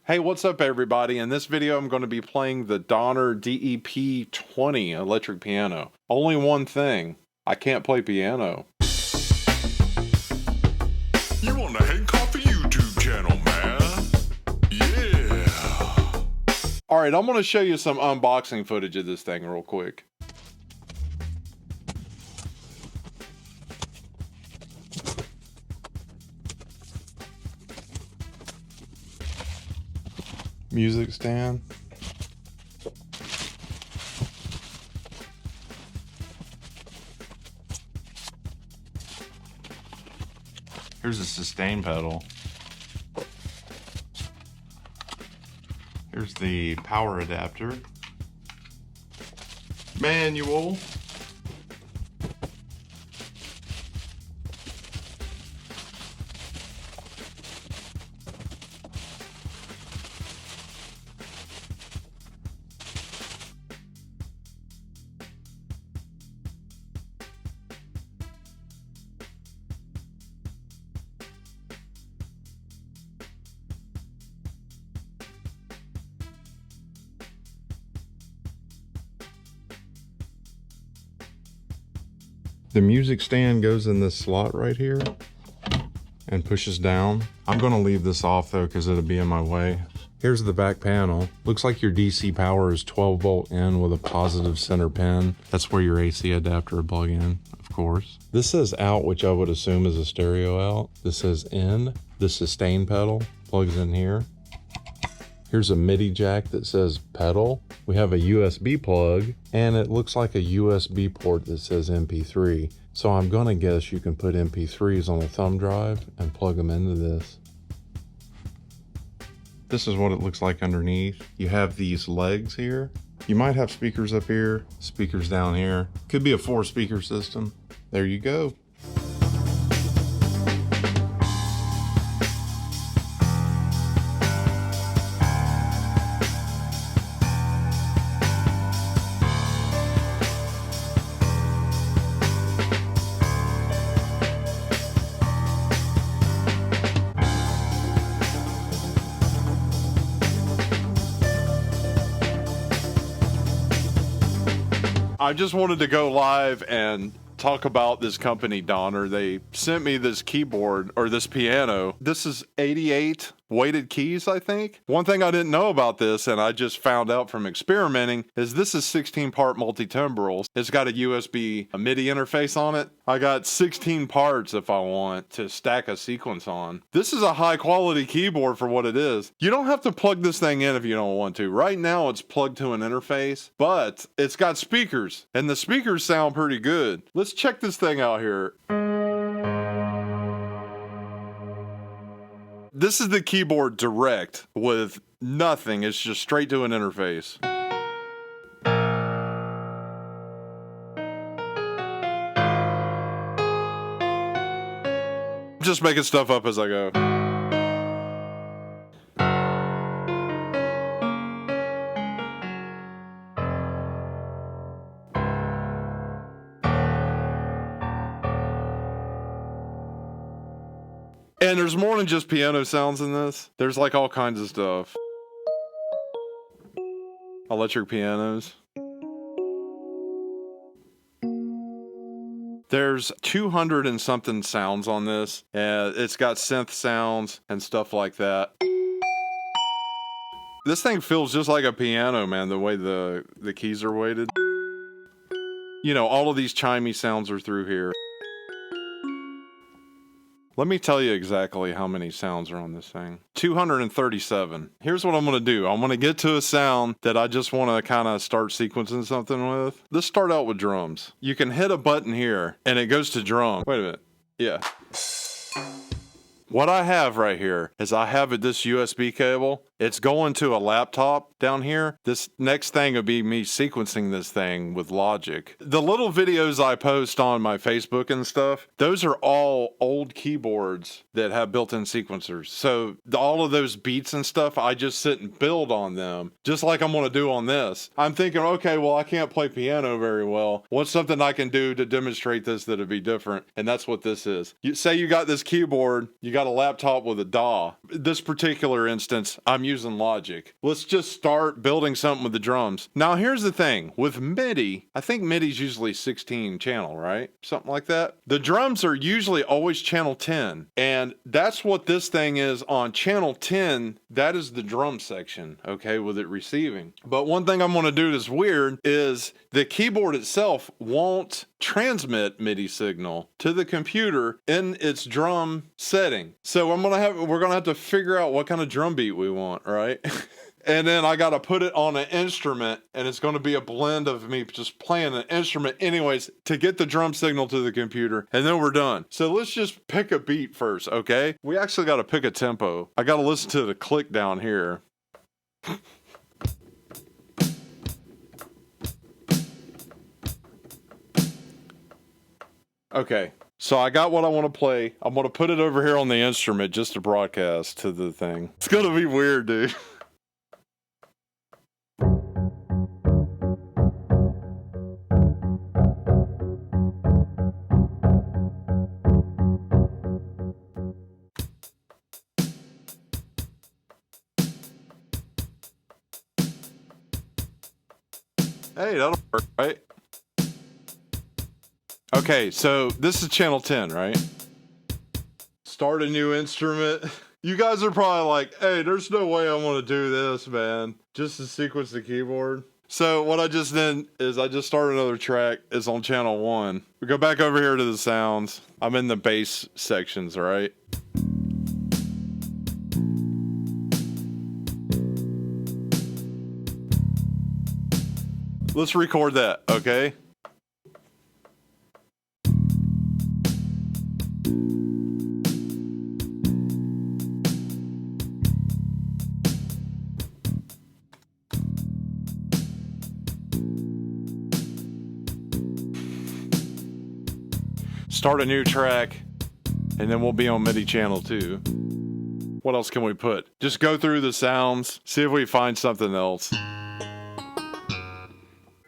Hey, what's up everybody? In this video I'm going to be playing the Donner DEP-20 electric piano. Only one thing, I can't play piano. You on the Hank Coffee YouTube channel, man. Yeah. Alright, I'm going to show you some unboxing footage of this thing real quick. Music stand. Here's a sustain pedal. Here's the power adapter. Manual. The music stand goes in this slot right here and pushes down. I'm going to leave this off though because it'll be in my way. Here's the back panel. Looks like your DC power is 12 volt in with a positive center pin. That's where your AC adapter would plug in, of course. This says out, which I would assume is a stereo out. This says in. The sustain pedal plugs in here. Here's a MIDI jack that says pedal. We have a USB plug, and it looks like a USB port that says MP3. So I'm gonna guess you can put MP3s on a thumb drive and plug them into this. This is what it looks like underneath. You have these legs here. You might have speakers up here, speakers down here. Could be a 4-speaker system. There you go. I just wanted to go live and talk about this company, Donner. They sent me this keyboard, or this piano. This is 88 weighted keys, I think. One thing I didn't know about this, and I just found out from experimenting, is this is 16-part multi-timbrels. It's got a USB MIDI interface on it. I got 16 parts if I want to stack a sequence on. This is a high-quality keyboard for what it is. You don't have to plug this thing in if you don't want to. Right now, it's plugged to an interface, but it's got speakers, and the speakers sound pretty good. Let's check this thing out here. This is the keyboard direct with nothing. It's just straight to an interface. I'm just making stuff up as I go. And there's more than just piano sounds in this. There's like all kinds of stuff. Electric pianos. There's 200 and something sounds on this. It's got synth sounds and stuff like that. This thing feels just like a piano, man, the way the keys are weighted. You know, all of these chimey sounds are through here. Let me tell you exactly how many sounds are on this thing. 237. Here's what I'm going to do. I'm going to get to a sound that I just want to kind of start sequencing something with. Let's start out with drums. You can hit a button here and it goes to drum. Wait a minute. Yeah. What I have right here is I have this USB cable. It's going to a laptop down here. This next thing will be me sequencing this thing with Logic. The little videos I post on my Facebook and stuff, those are all old keyboards that have built-in sequencers. So all of those beats and stuff, I just sit and build on them, just like I'm gonna do on this. I'm thinking, okay, well, I can't play piano very well. What's something I can do to demonstrate this that'll be different? And that's what this is. You say you got this keyboard, you got got a laptop with a DAW. This particular instance, I'm using Logic. Let's just start building something with the drums. Now, here's the thing. With MIDI, I think MIDI's usually 16 channel, right? Something like that. The drums are usually always channel 10. And that's what this thing is on channel 10. That is the drum section, okay, with it receiving. But one thing I'm going to do that's weird is the keyboard itself won't transmit MIDI signal to the computer in its drum setting. So we're gonna have to figure out what kind of drum beat we want, right? And then I gotta put it on an instrument, and it's gonna be a blend of me just playing an instrument anyways to get the drum signal to the computer, and then we're done. So let's just pick a beat first, okay? We actually gotta pick a tempo. I gotta listen to the click down here. Okay, so I got what I want to play. I'm going to put it over here on the instrument just to broadcast to the thing. It's going to be weird, dude. Hey, that'll work, right? Okay, so this is channel 10, right? Start a new instrument. You guys are probably like, hey, there's no way I want to do this, man. Just to sequence the keyboard. So what I just did is I just started another track. It's on channel 1. We go back over here to the sounds. I'm in the bass sections, right? Let's record that, okay? Start a new track, and then we'll be on MIDI channel 2. What else can we put? Just go through the sounds, see if we find something else.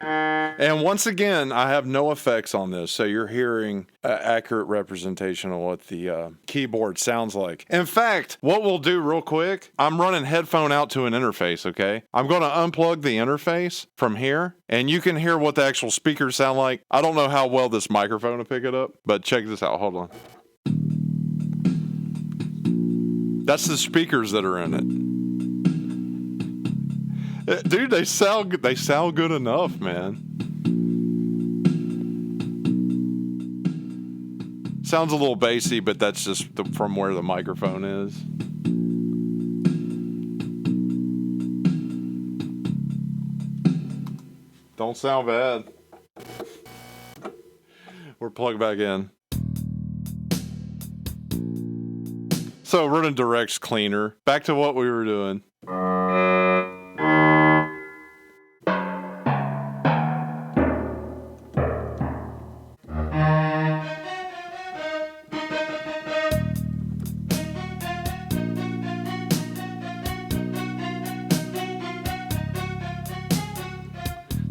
And once again, I have no effects on this, so you're hearing an accurate representation of what the keyboard sounds like. In fact, what we'll do real quick, I'm running headphone out to an interface, okay? I'm going to unplug the interface from here, and you can hear what the actual speakers sound like. I don't know how well this microphone will pick it up, but check this out. Hold on. That's the speakers that are in it. Dude, they sound good enough, man. Sounds a little bassy, but that's just from where the microphone is. Don't sound bad. We're plugged back in. So running direct's cleaner. Back to what we were doing.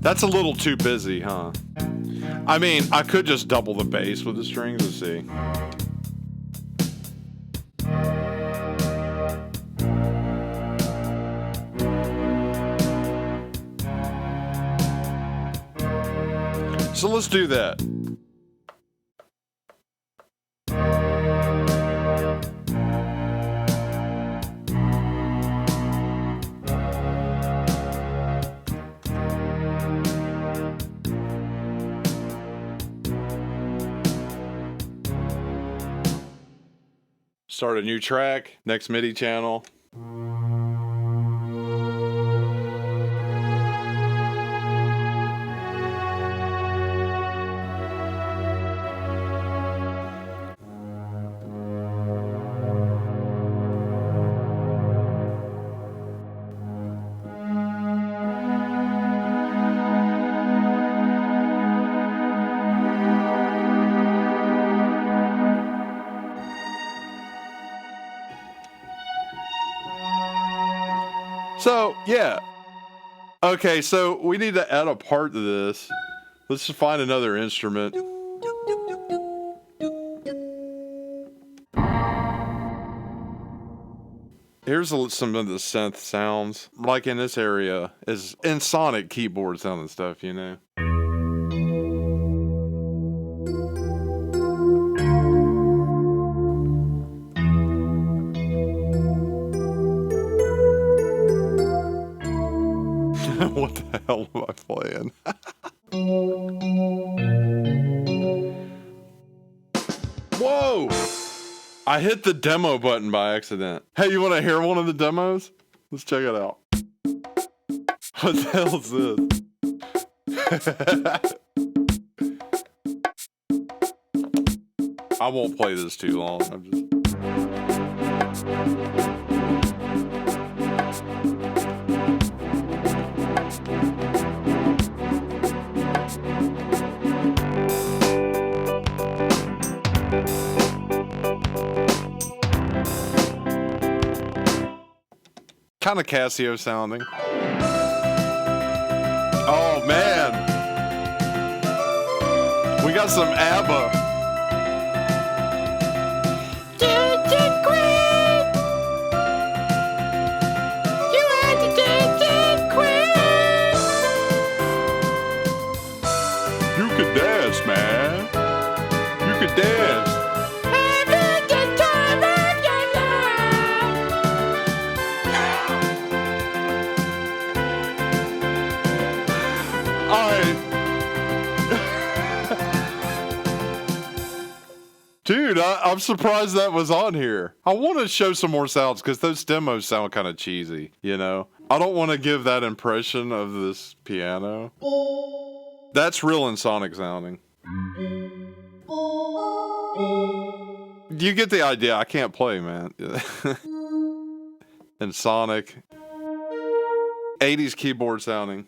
That's a little too busy, huh? I mean, I could just double the bass with the strings. Let's see. So let's do that. Start a new track, next MIDI channel. So, yeah. Okay, so we need to add a part to this. Let's just find another instrument. Here's some of the synth sounds. Like in this area is in Sonic keyboard sound and stuff, you know? What the hell am I playing? Whoa! I hit the demo button by accident. Hey, you want to hear one of the demos? Let's check it out. What the hell is this? I won't play this too long. I'm just... Kind of Casio sounding. Oh man, we got some ABBA. You could dance, man. You could dance. Dude, I'm surprised that was on here. I want to show some more sounds because those demos sound kind of cheesy, you know? I don't want to give that impression of this piano. That's real and Sonic sounding. You get the idea. I can't play, man. And Sonic. 80s keyboard sounding.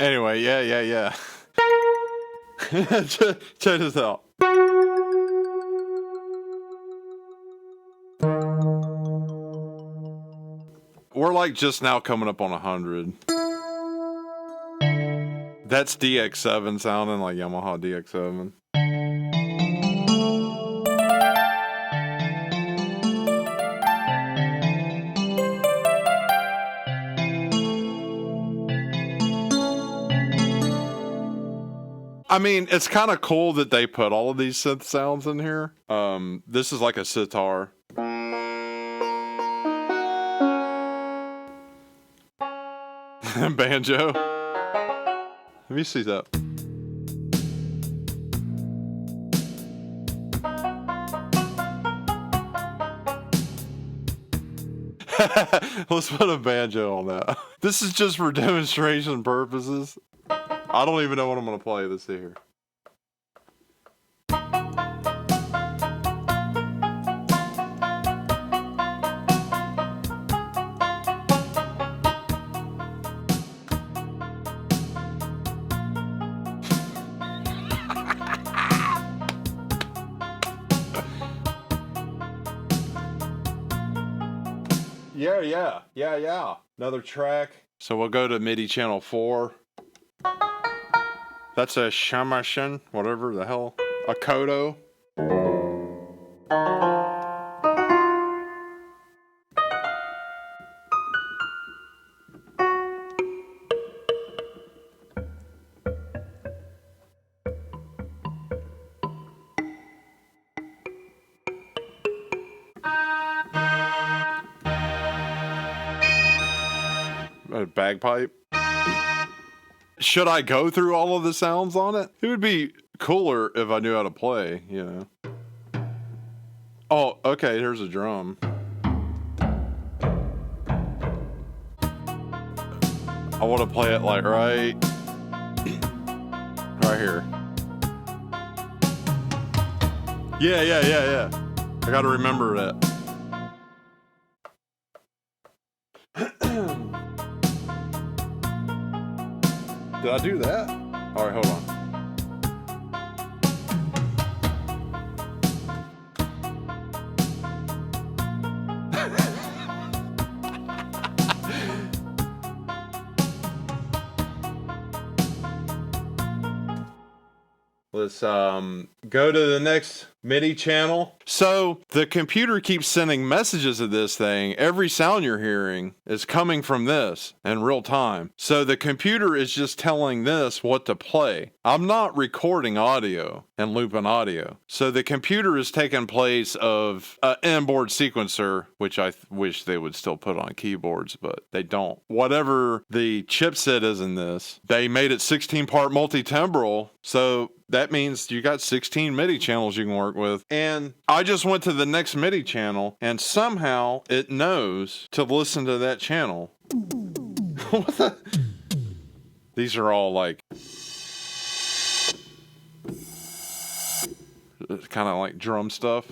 Anyway, yeah. Check this out. We're like just now coming up on 100. That's DX7 sounding like Yamaha DX7. I mean, it's kind of cool that they put all of these synth sounds in here. This is like a sitar. Banjo. Let me see that. Let's put a banjo on that. This is just for demonstration purposes. I don't even know what I'm going to play. Let's see here. Yeah. Another track. So we'll go to MIDI channel 4. That's a Shamashin, whatever the hell. A Kodo. a bagpipe. Should I go through all of the sounds on it? It would be cooler if I knew how to play, you know. Oh, okay, here's a drum. I want to play it like right here. Yeah. I gotta remember that. Did I do that? All right, hold on. Let's go to the next MIDI channel. So the computer keeps sending messages of this thing. Every sound you're hearing is coming from this in real time. So the computer is just telling this what to play. I'm not recording audio and looping audio. So the computer is taking place of an inboard sequencer, which I wish they would still put on keyboards, but they don't. Whatever the chipset is in this, they made it 16-part multi-timbral. So that means you got 16 MIDI channels you can work with. And I just went to the next MIDI channel and somehow it knows to listen to that channel. What the? These are all like kind of like drum stuff.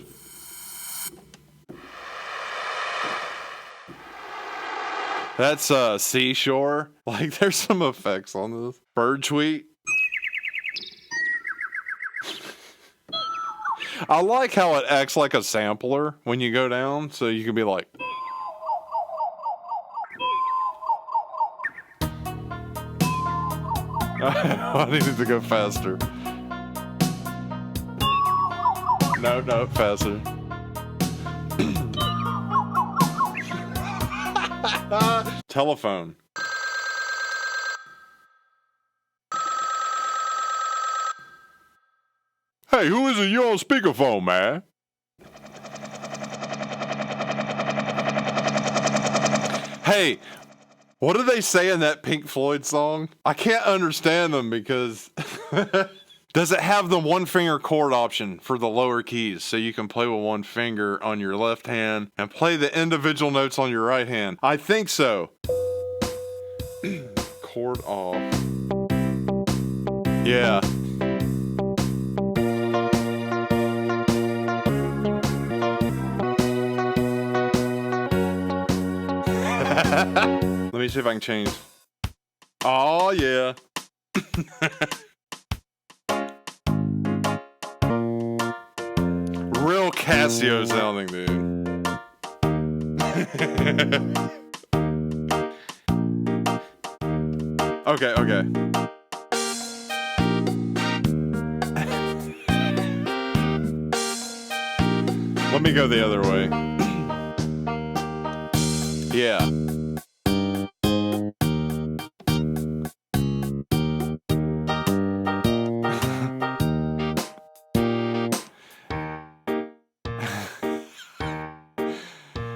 That's seashore. Like there's some effects on this. Bird tweet. I like how it acts like a sampler when you go down, so you can be like... I needed to go faster. No, faster. Telephone. Hey, who is it? You on speakerphone, man? Hey, what do they say in that Pink Floyd song? I can't understand them because... Does it have the one finger chord option for the lower keys so you can play with one finger on your left hand and play the individual notes on your right hand? I think so. Chord off. Yeah. Let me see if I can change. Oh, yeah. Real Casio sounding, dude. Okay. Let me go the other way. Yeah.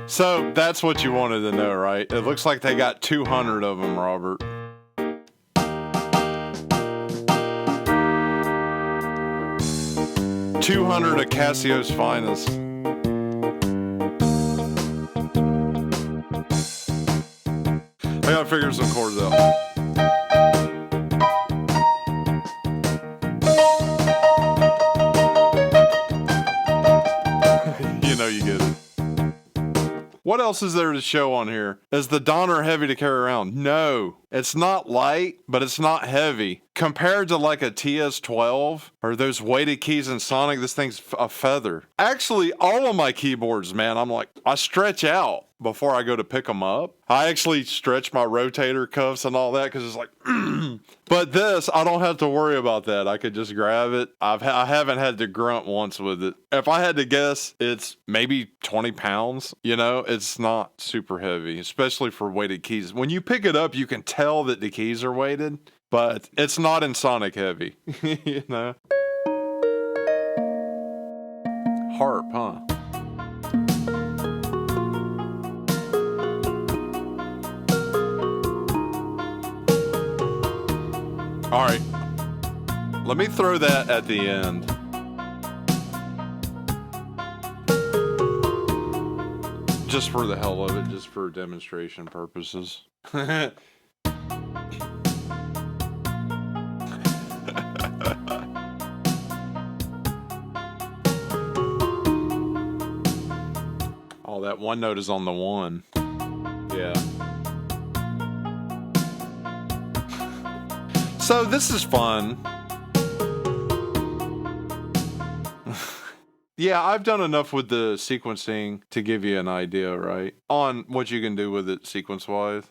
So that's what you wanted to know, right? It looks like they got 200 of them, Robert. $200 of Casio's finest. I gotta figure some chords out. You know you get it. What else is there to show on here? Is the Donner heavy to carry around? No. It's not light, but it's not heavy. Compared to like a TS-12 or those weighted keys in Sonic, this thing's a feather. Actually, all of my keyboards, man, I'm like, I stretch out before I go to pick them up. I actually stretch my rotator cuffs and all that because it's like, but this, I don't have to worry about that. I could just grab it. I haven't had to grunt once with it. If I had to guess, it's maybe 20 pounds. You know, it's not super heavy, especially for weighted keys. When you pick it up, you can tell that the keys are weighted, but it's not in Sonic heavy, you know? Harp, huh? All right. Let me throw that at the end. Just for the hell of it, just for demonstration purposes. Oh, that one note is on the one. Yeah. So this is fun. Yeah, I've done enough with the sequencing to give you an idea, right? On what you can do with it sequence-wise.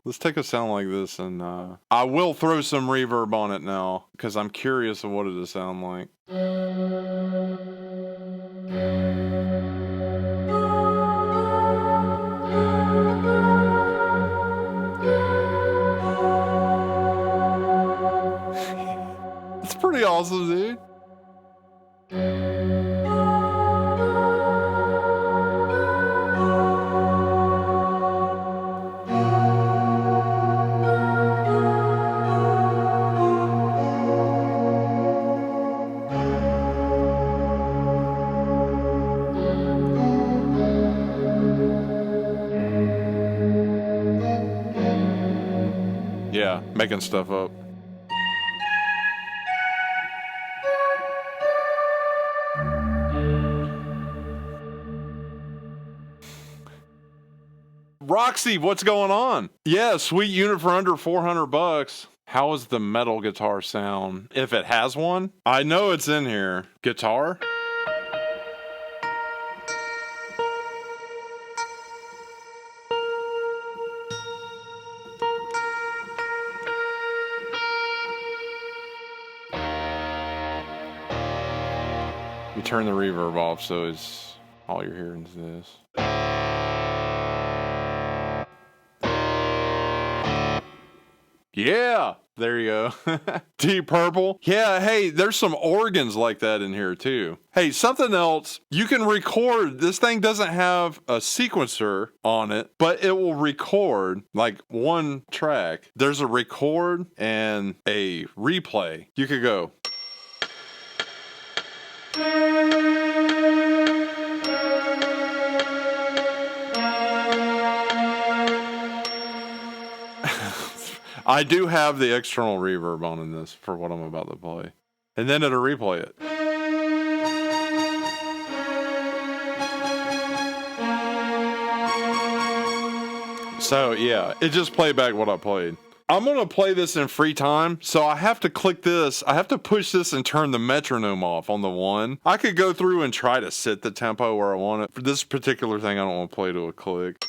Let's take a sound like this, and I will throw some reverb on it now, because I'm curious of what it'll sound like. It's pretty awesome, dude. Yeah, making stuff up. Roxy, what's going on? Yeah, sweet unit for under $400. How is the metal guitar sound? If it has one? I know it's in here. Guitar? You turn the reverb off so it's all you're hearing is this. Yeah, there you go. Deep Purple. Yeah, hey, there's some organs like that in here too. Hey, something else, you can record. This thing doesn't have a sequencer on it, but it will record like one track. There's a record and a replay. You could go. I do have the external reverb on in this for what I'm about to play. And then it'll replay it. So yeah, it just played back what I played. I'm going to play this in free time, so I have to click this. I have to push this and turn the metronome off on the one. I could go through and try to set the tempo where I want it. For this particular thing, I don't want to play to a click.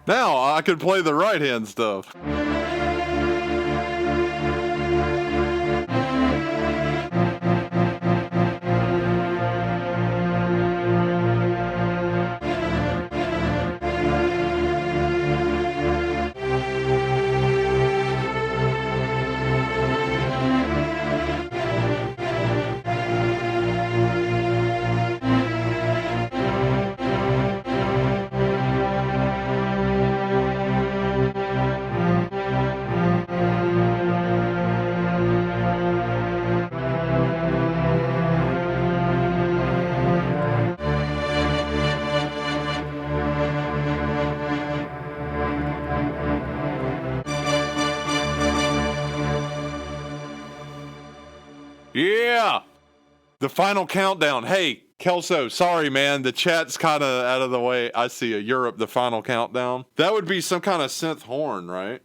Now I could play the right hand stuff. Yeah! The final countdown. Hey, Kelso, sorry, man. The chat's kind of out of the way. I see a Europe, the final countdown. That would be some kind of synth horn, right?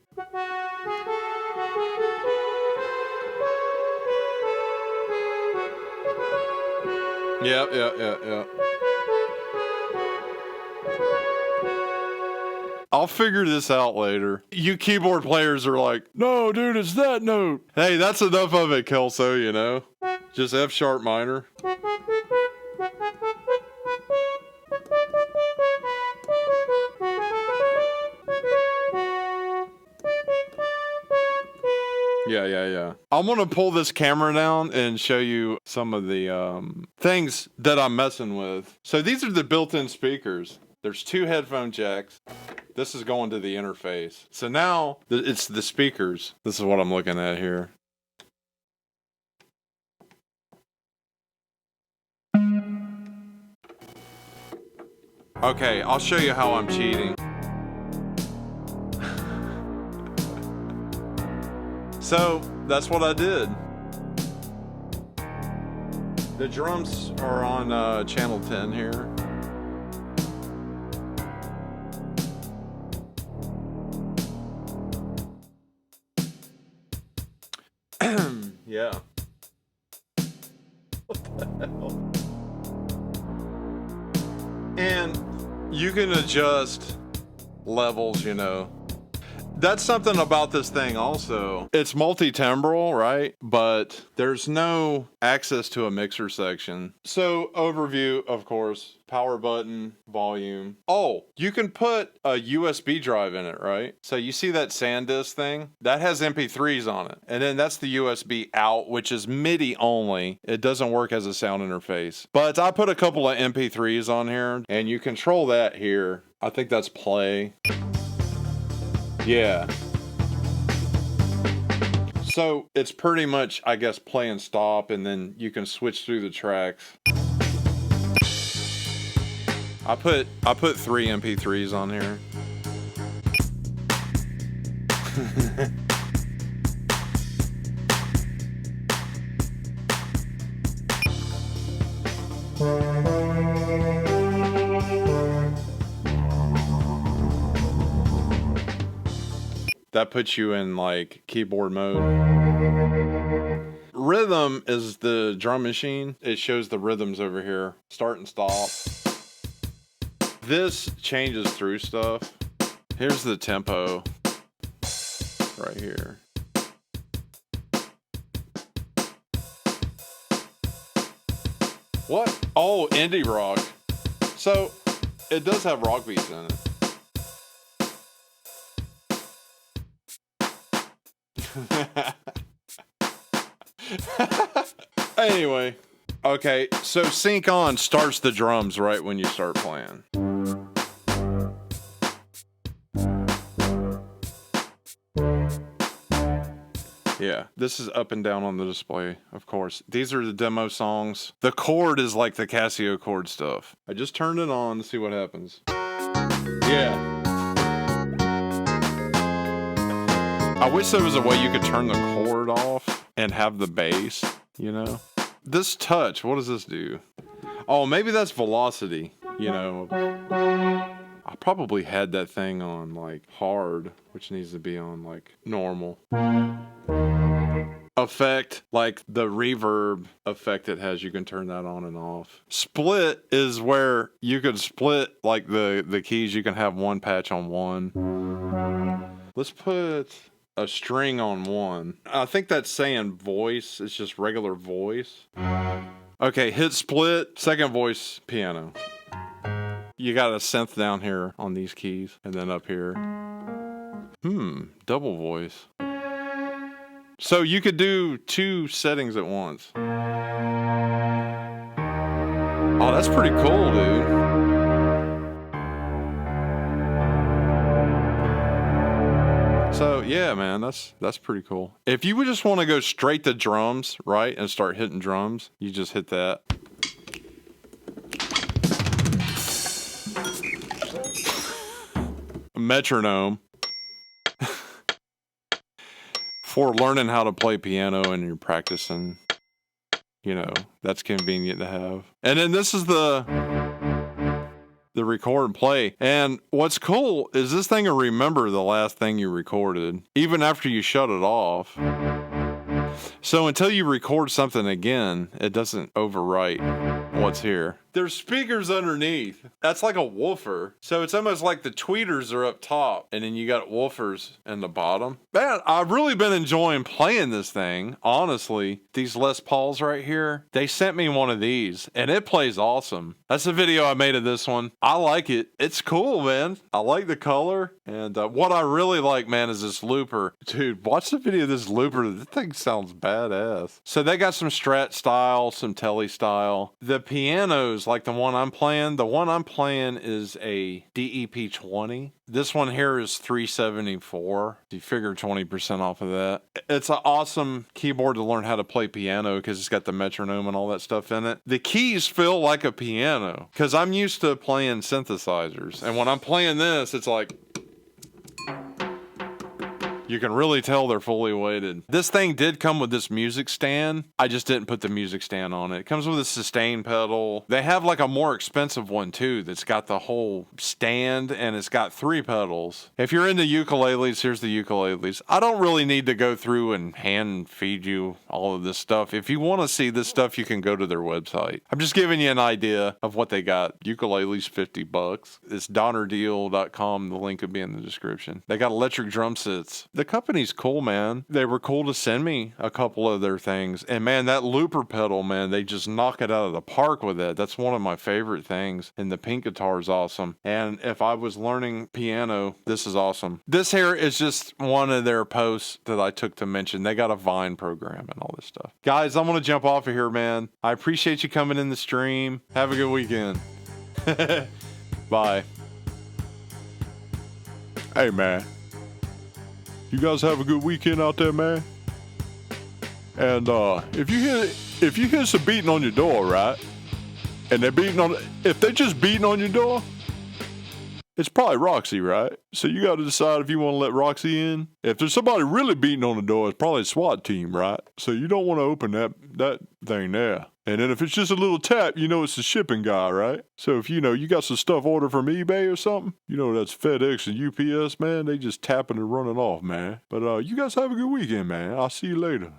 Yeah. I'll figure this out later. You keyboard players are like, no, dude, it's that note. Hey, that's enough of it, Kelso, you know? Just F sharp minor. Yeah. I'm gonna pull this camera down and show you some of the things that I'm messing with. So these are the built-in speakers. There's 2 headphone jacks. This is going to the interface. So now it's the speakers. This is what I'm looking at here. Okay, I'll show you how I'm cheating. So that's what I did. The drums are on channel 10 here. Yeah. What the hell? And you can adjust levels, you know. That's something about this thing also. It's multi-timbral, right? But there's no access to a mixer section. So overview, of course, power button, volume. Oh, you can put a USB drive in it, right? So you see that SanDisk thing? That has MP3s on it. And then that's the USB out, which is MIDI only. It doesn't work as a sound interface. But I put a couple of MP3s on here and you control that here. I think that's play. Yeah. So it's pretty much, I guess, play and stop, and then you can switch through the tracks. I put 3 MP3s on here. That puts you in like keyboard mode. Rhythm is the drum machine. It shows the rhythms over here. Start and stop. This changes through stuff. Here's the tempo. Right here. What? Oh, indie rock. So it does have rock beats in it. Anyway, okay, so sync on starts the drums right when you start playing. Yeah, this is up and down on the display, of course. These are the demo songs. The chord is like the Casio chord stuff. I just turned it on to see what happens. Yeah. I wish there was a way you could turn the chord off and have the bass, you know? This touch, what does this do? Oh, maybe that's velocity, you know? I probably had that thing on like hard, which needs to be on like normal. Effect, like the reverb effect it has, you can turn that on and off. Split is where you could split like the keys. You can have one patch on one. Let's put a string on one. I think that's saying voice. It's just regular voice. Okay, hit split, second voice, piano. You got a synth down here on these keys, and then up here. Double voice. So you could do 2 settings at once. Oh, that's pretty cool, dude. So yeah, man, that's pretty cool. If you would just want to go straight to drums, right, and start hitting drums, you just hit that. Metronome. For learning how to play piano and you're practicing. you know, that's convenient to have. And then this is the record and play. And what's cool is this thing will remember the last thing you recorded, even after you shut it off. So until you record something again, it doesn't overwrite what's here. There's speakers underneath. That's like a woofer. So it's almost like the tweeters are up top, and then you got woofers in the bottom. Man, I've really been enjoying playing this thing, honestly. These Les Pauls right here, they sent me one of these, and it plays awesome. That's the video I made of this one. I like it. It's cool, man. I like the color, and what I really like, man, is this looper. Dude, watch the video of this looper. This thing sounds badass. So they got some Strat style, some Tele style. The pianos, like the one I'm playing is a DEP-20. This one here is $374. You figure 20% off of that. It's an awesome keyboard to learn how to play piano because it's got the metronome and all that stuff in it. The keys feel like a piano because I'm used to playing synthesizers. And when I'm playing this, it's like... You can really tell they're fully weighted. This thing did come with this music stand. I just didn't put the music stand on it. It comes with a sustain pedal. They have like a more expensive one too that's got the whole stand and it's got 3 pedals. If you're into ukuleles, here's the ukuleles. I don't really need to go through and hand feed you all of this stuff. If you want to see this stuff, you can go to their website. I'm just giving you an idea of what they got. Ukuleles, $50. It's donnerdeal.com. The link will be in the description. They got electric drum sets. The company's cool, man. They were cool to send me a couple of their things. And man, that looper pedal, man, they just knock it out of the park with it. That's one of my favorite things. And the pink guitar is awesome. And if I was learning piano, this is awesome. This here is just one of their posts that I took to mention. They got a Vine program and all this stuff. Guys, I'm going to jump off of here, man. I appreciate you coming in the stream. Have a good weekend. Bye. Hey, man. You guys have a good weekend out there, man. And if you hear some beating on your door, right? And if they're just beating on your door, it's probably Roxy, right? So you got to decide if you want to let Roxy in. If there's somebody really beating on the door, it's probably a SWAT team, right? So you don't want to open that thing there. And then if it's just a little tap, you know it's the shipping guy, right? So if you got some stuff ordered from eBay or something, that's FedEx and UPS, man. They just tapping and running off, man. But you guys have a good weekend, man. I'll see you later.